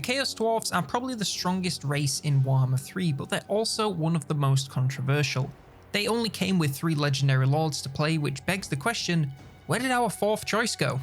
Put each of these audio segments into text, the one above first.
Chaos Dwarfs are probably the strongest race in Warhammer 3, but they're also one of the most controversial. They only came with 3 legendary lords to play, which begs the question, where did our 4th choice go?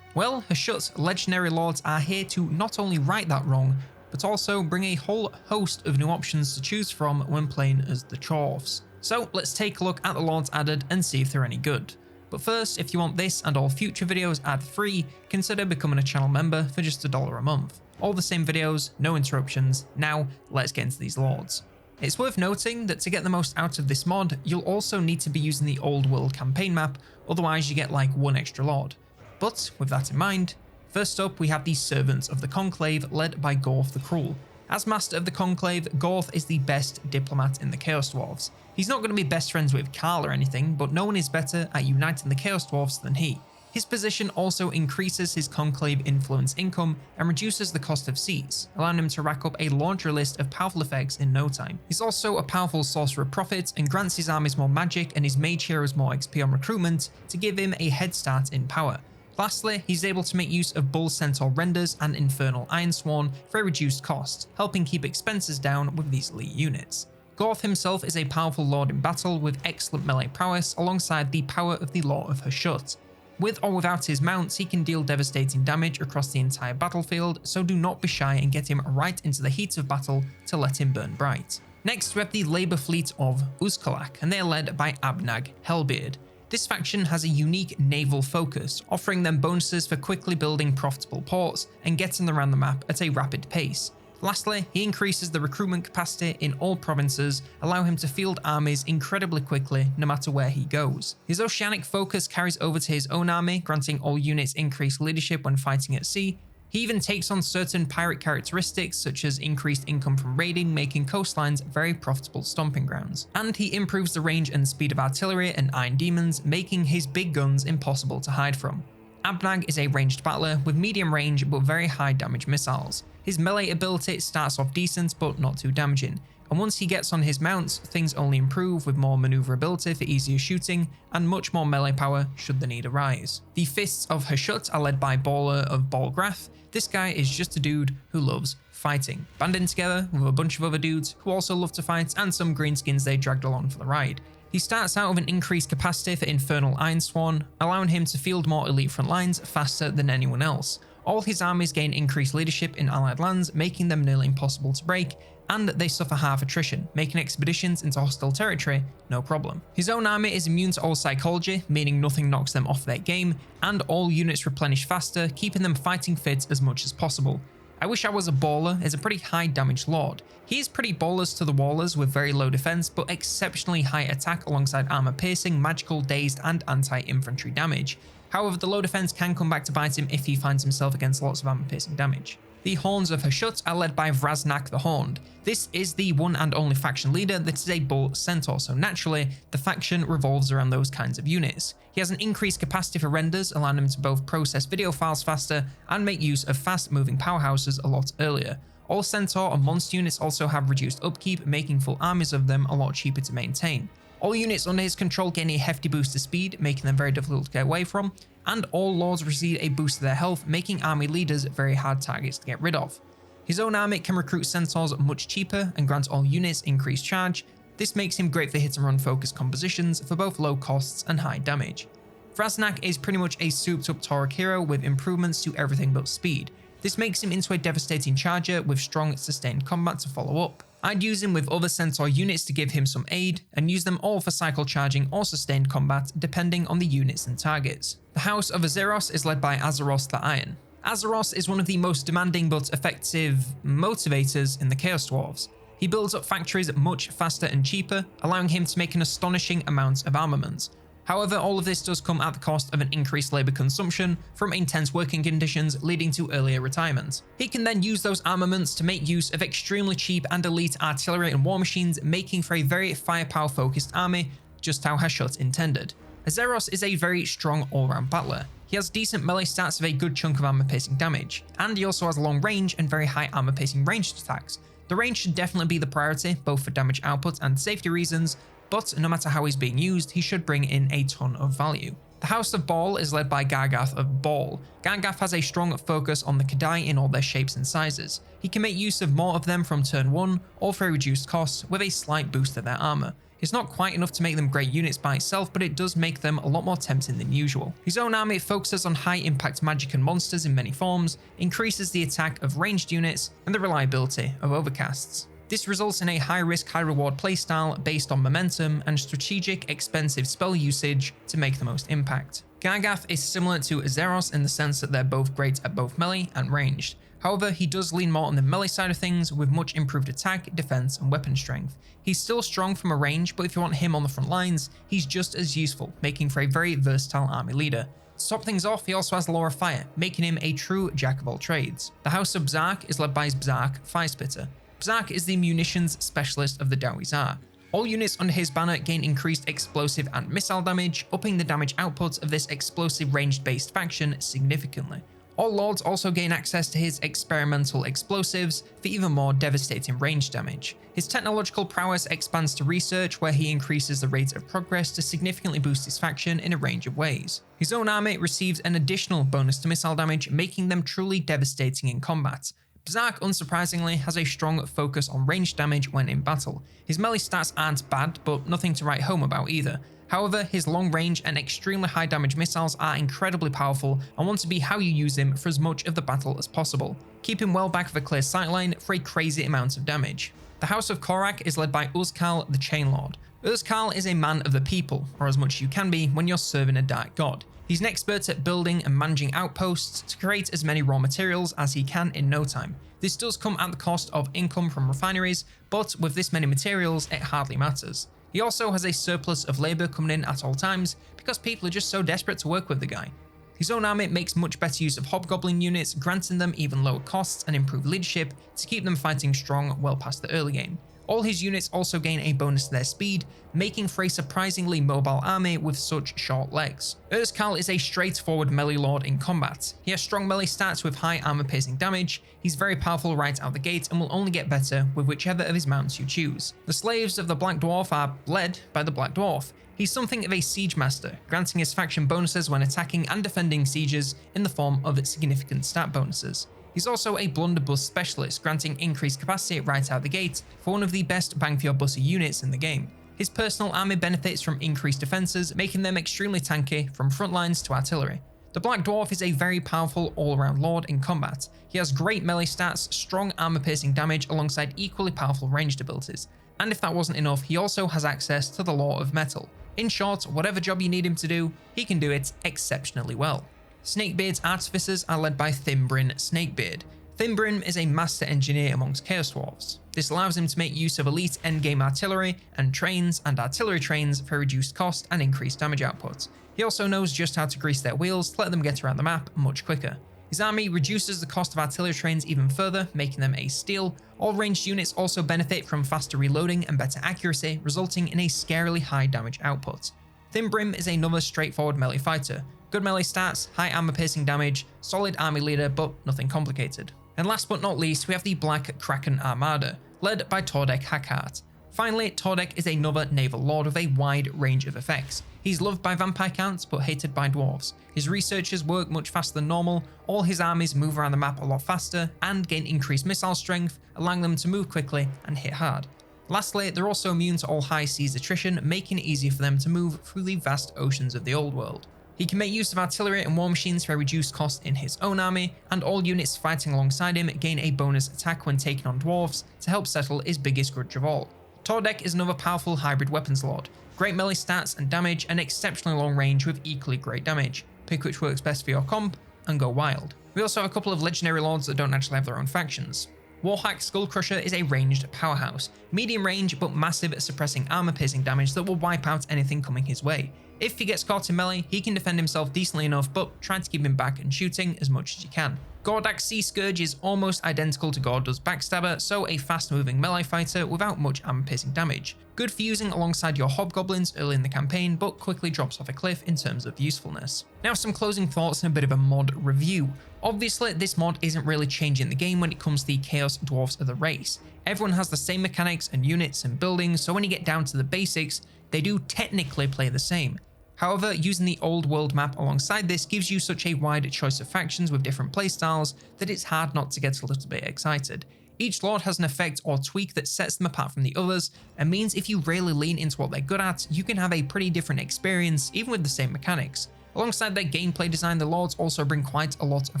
Well, Hashut's legendary lords are here to not only right that wrong, but also bring a whole host of new options to choose from when playing as the Chawfs. So let's take a look at the lords added and see if they're any good. But first, if you want this and all future videos ad-free, consider becoming a channel member for just $1 a month. All the same videos, no interruptions. Now, let's get into these lords. It's worth noting that to get the most out of this mod, you'll also need to be using the old world campaign map, otherwise you get like 1 extra lord. But with that in mind, first up we have the Servants of the Conclave led by Gorth the Cruel. As Master of the Conclave, Gorth is the best diplomat in the Chaos Dwarfs. He's not going to be best friends with Karl or anything, but no one is better at uniting the Chaos Dwarfs than he. His position also increases his Conclave influence income and reduces the cost of seats, allowing him to rack up a laundry list of powerful effects in no time. He's also a powerful Sorcerer Prophet and grants his armies more magic and his mage heroes more XP on recruitment to give him a head start in power. Lastly, he's able to make use of Bull Centaur Renders and Infernal Ironsworn for a reduced cost, helping keep expenses down with these elite units. Gorth himself is a powerful lord in battle with excellent melee prowess alongside the power of the Law of Hashut. With or without his mounts, he can deal devastating damage across the entire battlefield, so do not be shy and get him right into the heat of battle to let him burn bright. Next we have the Labour Fleet of Uzkalak, and they are led by Abnag Hellbeard. This faction has a unique naval focus, offering them bonuses for quickly building profitable ports and getting around the map at a rapid pace. Lastly, he increases the recruitment capacity in all provinces, allowing him to field armies incredibly quickly no matter where he goes. His oceanic focus carries over to his own army, granting all units increased leadership when fighting at sea. He even takes on certain pirate characteristics such as increased income from raiding, making coastlines very profitable stomping grounds. And he improves the range and speed of artillery and iron demons, making his big guns impossible to hide from. Abnag is a ranged battler with medium range but very high damage missiles. His melee ability starts off decent but not too damaging, and once he gets on his mounts, things only improve with more maneuverability for easier shooting and much more melee power should the need arise. The Fists of Hashut are led by Baller of Balgrath. This guy is just a dude who loves fighting, banding together with a bunch of other dudes who also love to fight and some greenskins they dragged along for the ride. He starts out with an increased capacity for Infernal Ironsworn, allowing him to field more elite front lines faster than anyone else. All his armies gain increased leadership in allied lands, making them nearly impossible to break, and they suffer half attrition, making expeditions into hostile territory no problem. His own army is immune to all psychology, meaning nothing knocks them off their game, and all units replenish faster, keeping them fighting fit as much as possible. I Wish I Was a Baller is a pretty high damage lord. He is pretty ballers to the wallers with very low defense but exceptionally high attack alongside armor piercing, magical, dazed and anti-infantry damage. However, the low defense can come back to bite him if he finds himself against lots of armor piercing damage. The Horns of Hashut are led by Vrasnak the Horned. This is the one and only faction leader that is a Bull Centaur, so naturally, the faction revolves around those kinds of units. He has an increased capacity for renders, allowing him to both process video files faster and make use of fast-moving powerhouses a lot earlier. All Centaur and Monster units also have reduced upkeep, making full armies of them a lot cheaper to maintain. All units under his control gain a hefty boost to speed, making them very difficult to get away from, and all lords receive a boost to their health, making army leaders very hard targets to get rid of. His own army can recruit centaurs much cheaper and grants all units increased charge. This makes him great for hit and run focused compositions for both low costs and high damage. Vrasnak is pretty much a souped up Tauric hero with improvements to everything but speed. This makes him into a devastating charger with strong sustained combat to follow up. I'd use him with other Centaur units to give him some aid, and use them all for cycle charging or sustained combat depending on the units and targets. The House of Azeros is led by Azeros the Iron. Azeros is one of the most demanding but effective motivators in the Chaos Dwarfs. He builds up factories much faster and cheaper, allowing him to make an astonishing amount of armaments. However, all of this does come at the cost of an increased labour consumption from intense working conditions leading to earlier retirement. He can then use those armaments to make use of extremely cheap and elite artillery and war machines, making for a very firepower focused army, just how Hashut intended. Azeros is a very strong all-round battler. He has decent melee stats of a good chunk of armor piercing damage, and he also has long range and very high armor piercing ranged attacks. The range should definitely be the priority, both for damage output and safety reasons, but no matter how he's being used, he should bring in a ton of value. The House of Ball is led by Gargath of Ball. Gargath has a strong focus on the Kadai in all their shapes and sizes. He can make use of more of them from turn 1, or for a reduced cost, with a slight boost to their armor. It's not quite enough to make them great units by itself, but it does make them a lot more tempting than usual. His own army focuses on high impact magic and monsters in many forms, increases the attack of ranged units, and the reliability of overcasts. This results in a high risk, high reward playstyle based on momentum and strategic, expensive spell usage to make the most impact. Gargath is similar to Azeros in the sense that they're both great at both melee and ranged. However, he does lean more on the melee side of things with much improved attack, defense, and weapon strength. He's still strong from a range, but if you want him on the front lines, he's just as useful, making for a very versatile army leader. To top things off, he also has Law of Fire, making him a true jack of all trades. The House of Bzark is led by his Bzark Firespitter. Bzark is the munitions specialist of the Dawizar. All units under his banner gain increased explosive and missile damage, upping the damage output of this explosive ranged-based faction significantly. All lords also gain access to his experimental explosives for even more devastating range damage. His technological prowess expands to research, where he increases the rate of progress to significantly boost his faction in a range of ways. His own army receives an additional bonus to missile damage, making them truly devastating in combat. Bzark, unsurprisingly, has a strong focus on range damage when in battle. His melee stats aren't bad, but nothing to write home about either. However, his long range and extremely high damage missiles are incredibly powerful and want to be how you use him for as much of the battle as possible. Keep him well back of a clear sightline for a crazy amount of damage. The House of Korak is led by Uzkal the Chainlord. Uzkal is a man of the people, or as much as you can be when you're serving a dark god. He's an expert at building and managing outposts to create as many raw materials as he can in no time. This does come at the cost of income from refineries, but with this many materials, it hardly matters. He also has a surplus of labour coming in at all times because people are just so desperate to work with the guy. His own army makes much better use of hobgoblin units, granting them even lower costs and improved leadership to keep them fighting strong well past the early game. All his units also gain a bonus to their speed, making for a surprisingly mobile army with such short legs. Uzkal is a straightforward melee lord in combat. He has strong melee stats with high armor piercing damage, he's very powerful right out the gate and will only get better with whichever of his mounts you choose. The slaves of the Black Dwarf are led by the Black Dwarf. He's something of a siege master, granting his faction bonuses when attacking and defending sieges in the form of significant stat bonuses. He's also a blunderbuss specialist, granting increased capacity right out the gate for one of the best bang for your bussy units in the game. His personal army benefits from increased defenses, making them extremely tanky from front lines to artillery. The Black Dwarf is a very powerful all-around lord in combat. He has great melee stats, strong armor-piercing damage alongside equally powerful ranged abilities. And if that wasn't enough, he also has access to the Law of Metal. In short, whatever job you need him to do, he can do it exceptionally well. Snakebeard's artificers are led by Thimbrin Snakebeard. Thimbrin is a master engineer amongst Chaos Dwarfs. This allows him to make use of elite endgame artillery and trains and artillery trains for reduced cost and increased damage output. He also knows just how to grease their wheels to let them get around the map much quicker. His army reduces the cost of artillery trains even further, making them a steal. All ranged units also benefit from faster reloading and better accuracy, resulting in a scarily high damage output. Thimbrim is another straightforward melee fighter. Good melee stats, high armor piercing damage, solid army leader, but nothing complicated. And last but not least, we have the Black Kraken Armada, led by Tordek Hackart. Finally, Tordek is another naval lord with a wide range of effects. He's loved by vampire counts, but hated by dwarves. His researchers work much faster than normal, all his armies move around the map a lot faster, and gain increased missile strength, allowing them to move quickly and hit hard. Lastly, they're also immune to all high seas attrition, making it easier for them to move through the vast oceans of the old world. He can make use of artillery and war machines for a reduced cost in his own army, and all units fighting alongside him gain a bonus attack when taking on dwarves to help settle his biggest grudge of all. Tordek is another powerful hybrid weapons lord. Great melee stats and damage, and exceptionally long range with equally great damage. Pick which works best for your comp, and go wild. We also have a couple of legendary lords that don't actually have their own factions. Warhack Skullcrusher is a ranged powerhouse, medium range but massive at suppressing armor piercing damage that will wipe out anything coming his way. If he gets caught in melee, he can defend himself decently enough, but try to keep him back and shooting as much as you can. Gordak's Sea Scourge is almost identical to Gordo's Backstabber, so a fast-moving melee fighter without much armor-piercing damage. Good for using alongside your hobgoblins early in the campaign, but quickly drops off a cliff in terms of usefulness. Now some closing thoughts and a bit of a mod review. Obviously, this mod isn't really changing the game when it comes to the Chaos Dwarfs of the race. Everyone has the same mechanics and units and buildings, so when you get down to the basics, they do technically play the same. However, using the old world map alongside this gives you such a wide choice of factions with different playstyles that it's hard not to get a little bit excited. Each lord has an effect or tweak that sets them apart from the others, and means if you really lean into what they're good at, you can have a pretty different experience even with the same mechanics. Alongside their gameplay design, the lords also bring quite a lot of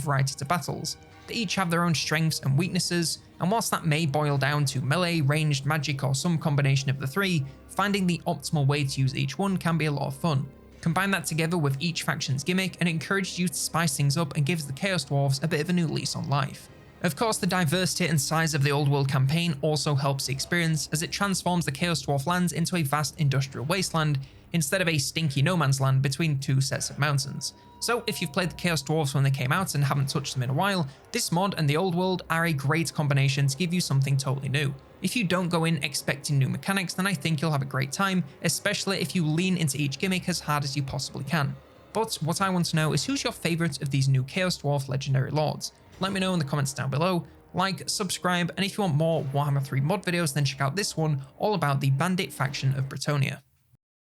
variety to battles. They each have their own strengths and weaknesses, and whilst that may boil down to melee, ranged, magic, or some combination of the three, finding the optimal way to use each one can be a lot of fun. Combine that together with each faction's gimmick and it encourages you to spice things up and gives the Chaos Dwarfs a bit of a new lease on life. Of course, the diversity and size of the old world campaign also helps the experience, as it transforms the Chaos Dwarf lands into a vast industrial wasteland instead of a stinky no man's land between two sets of mountains. So if you've played the Chaos Dwarfs when they came out and haven't touched them in a while, this mod and the old world are a great combination to give you something totally new. If you don't go in expecting new mechanics, then I think you'll have a great time, especially if you lean into each gimmick as hard as you possibly can. But what I want to know is, who's your favourite of these new Chaos Dwarf legendary lords? Let me know in the comments down below. Like, subscribe, and if you want more Warhammer 3 mod videos, then check out this one all about the Bandit faction of Bretonnia.